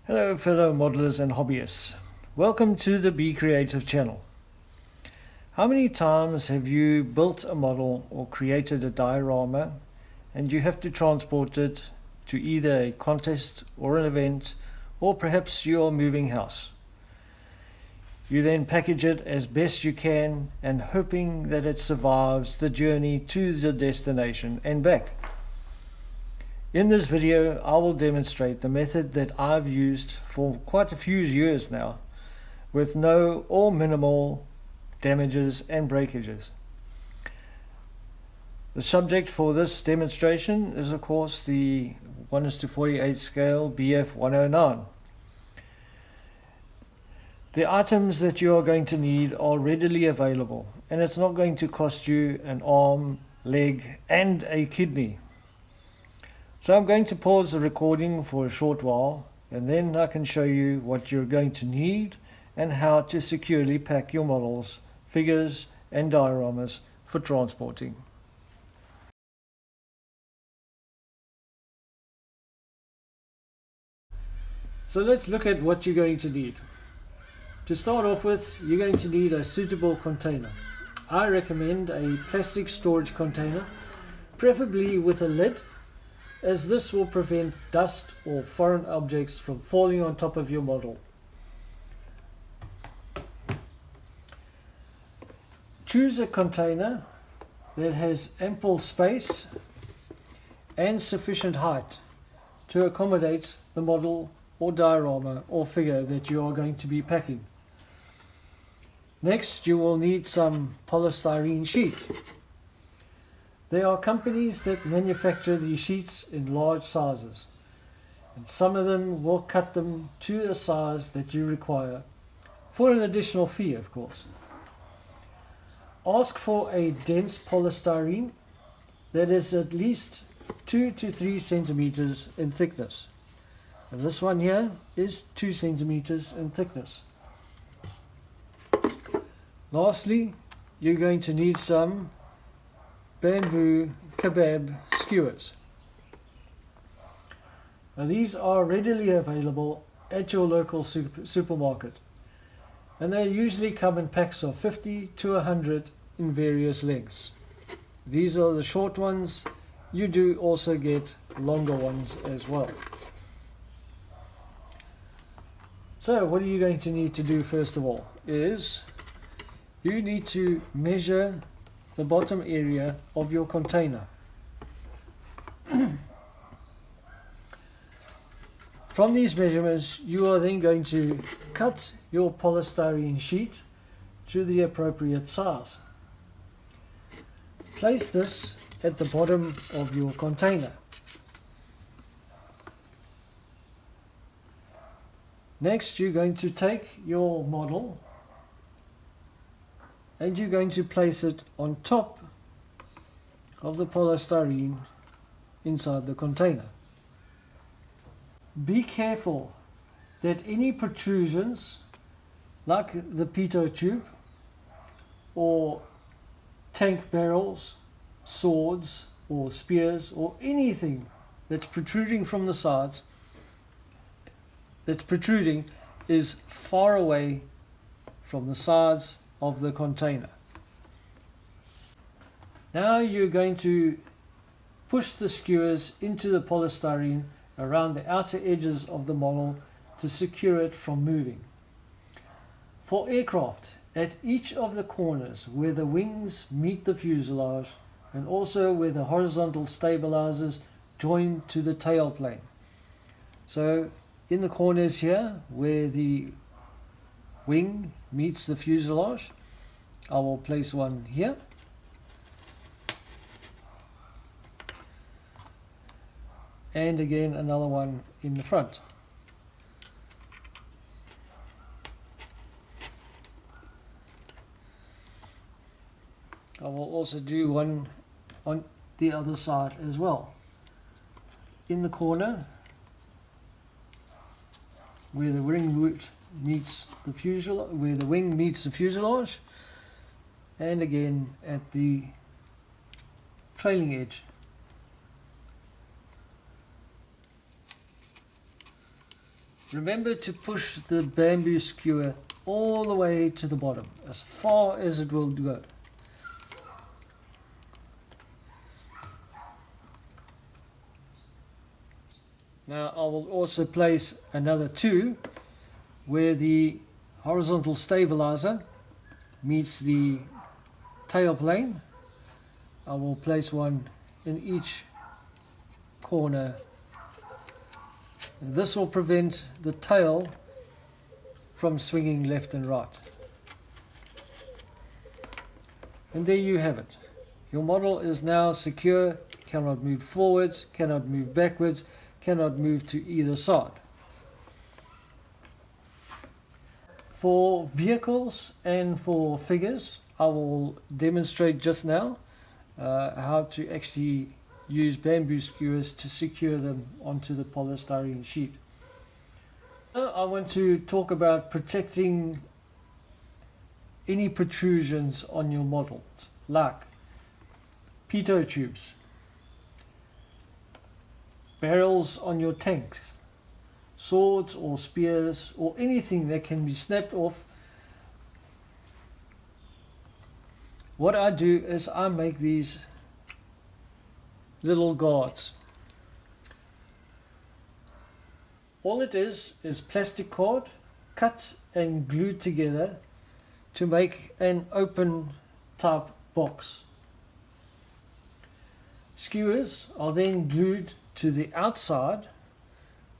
Hello fellow modelers and hobbyists. Welcome to the Be Creative channel. How many times have you built a model or created a diorama and you have to transport it to either a contest or an event, or perhaps your moving house? You then package it as best you can and hoping that it survives the journey to the destination and back. In this video, I will demonstrate the method that I've used for quite a few years now, with no or minimal damages and breakages. The subject for this demonstration is of course the 1:48 scale BF 109. The items that you are going to need are readily available, and it's not going to cost you an arm, leg and a kidney. So I'm going to pause the recording for a short while, and then I can show you what you're going to need and how to securely pack your models, figures and dioramas for transporting. So let's look at what you're going to need. To start off with, you're going to need a suitable container. I recommend a plastic storage container, preferably with a lid, as this will prevent dust or foreign objects from falling on top of your model. Choose a container that has ample space and sufficient height to accommodate the model or diorama or figure that you are going to be packing. Next, you will need some polystyrene sheet. There are companies that manufacture these sheets in large sizes, and some of them will cut them to a size that you require, for an additional fee of course. Ask for a dense polystyrene that is at least 2 to 3 centimeters in thickness, and this one here is 2 centimeters in thickness. Lastly, you're going to need some bamboo kebab skewers. Now these are readily available at your local supermarket, and they usually come in packs of 50 to 100 in various lengths. These are the short ones. You do also get longer ones as well. So what are you going to need to do first of all is you need to measure the bottom area of your container. From these measurements, you are then going to cut your polystyrene sheet to the appropriate size. Place this at the bottom of your container. Next, you're going to take your model and you're going to place it on top of the polystyrene inside the container. Be careful that any protrusions like the pitot tube or tank barrels, swords or spears or anything that's protruding from the sides, that's protruding, is far away from the sides of the container. Now you're going to push the skewers into the polystyrene around the outer edges of the model to secure it from moving. For aircraft, at each of the corners where the wings meet the fuselage, and also where the horizontal stabilizers join to the tail plane. So in the corners here where the wing meets the fuselage, I will place one here, and again another one in the front. I will also do one on the other side as well. In the corner where the wing meets the fuselage, where the wing meets the fuselage, and again at the trailing edge. Remember to push the bamboo skewer all the way to the bottom, as far as it will go. Now I will also place another two where the horizontal stabilizer meets the tail plane. I will place one in each corner. This will prevent the tail from swinging left and right. And there you have it. Your model is now secure, cannot move forwards, cannot move backwards, cannot move to either side. For vehicles and for figures, I will demonstrate just now how to actually use bamboo skewers to secure them onto the polystyrene sheet. Now I want to talk about protecting any protrusions on your models, like pitot tubes, barrels on your tanks, swords or spears, or anything that can be snapped off. What I do is I make these little guards. All it is plastic cord cut and glued together to make an open type box. Skewers are then glued to the outside,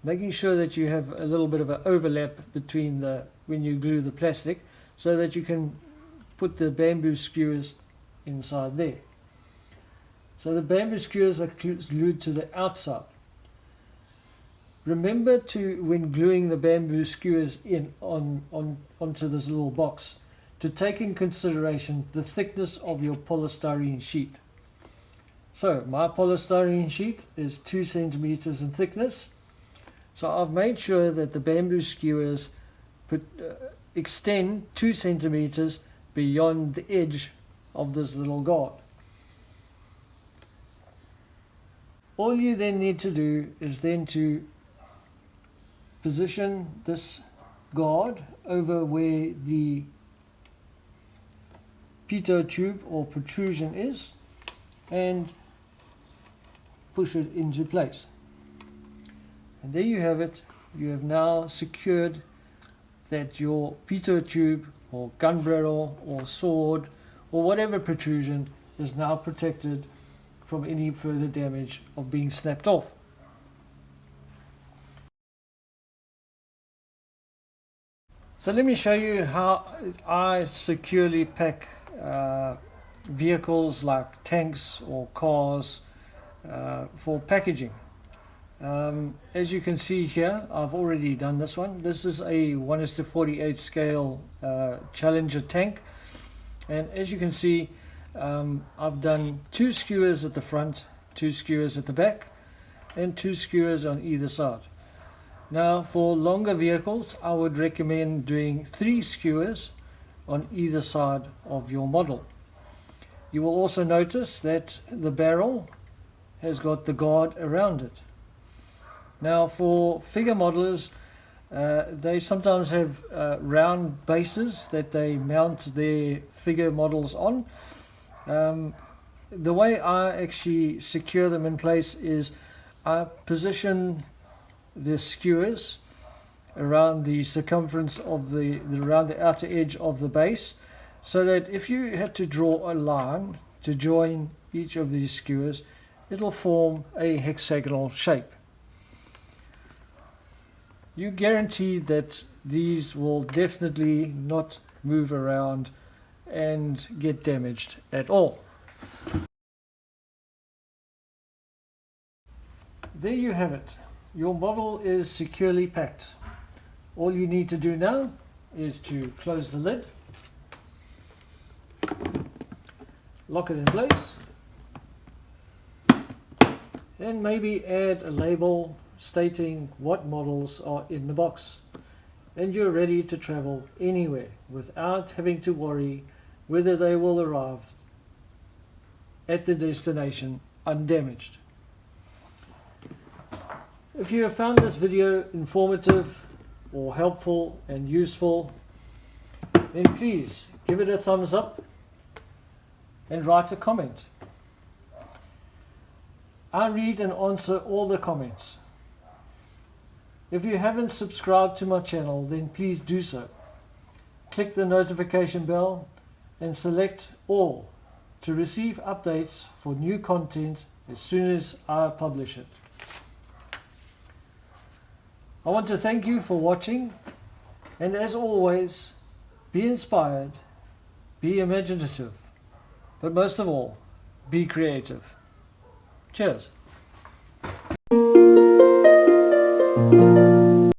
making sure that you have a little bit of an overlap between when you glue the plastic, so that you can put the bamboo skewers inside there. So the bamboo skewers are glued to the outside. Remember to, when gluing the bamboo skewers in onto this little box, to take in consideration the thickness of your polystyrene sheet. So my polystyrene sheet is 2 centimeters in thickness. So I've made sure that the bamboo skewers extend 2 centimeters beyond the edge of this little guard. All you then need to do is then to position this guard over where the pitot tube or protrusion is, and push it into place. And there you have it. You have now secured that your pitot tube or gun barrel or sword or whatever protrusion is now protected from any further damage of being snapped off. So let me show you how I securely pack vehicles like tanks or cars for packaging. As you can see here, I've already done this one. This is a 1:48 scale Challenger tank, and as you can see, I've done 2 skewers at the front, 2 skewers at the back, and 2 skewers on either side. Now for longer vehicles, I would recommend doing 3 skewers on either side of your model. You will also notice that the barrel has got the guard around it. Now for figure modelers, they sometimes have round bases that they mount their figure models on. The way I actually secure them in place is I position the skewers around the circumference of around the outer edge of the base, so that if you had to draw a line to join each of these skewers, it'll form a hexagonal shape. You guarantee that these will definitely not move around and get damaged at all. There you have it. Your model is securely packed. All you need to do now is to close the lid, lock it in place, and maybe add a label stating what models are in the box, and you're ready to travel anywhere without having to worry whether they will arrive at the destination undamaged. If you have found this video informative, or helpful and useful, then please give it a thumbs up and write a comment. I read and answer all the comments. If you haven't subscribed to my channel, then please do so. Click the notification bell and select all to receive updates for new content as soon as I publish it. I want to thank you for watching, and as always, be inspired, be imaginative, but most of all, be creative. Cheers.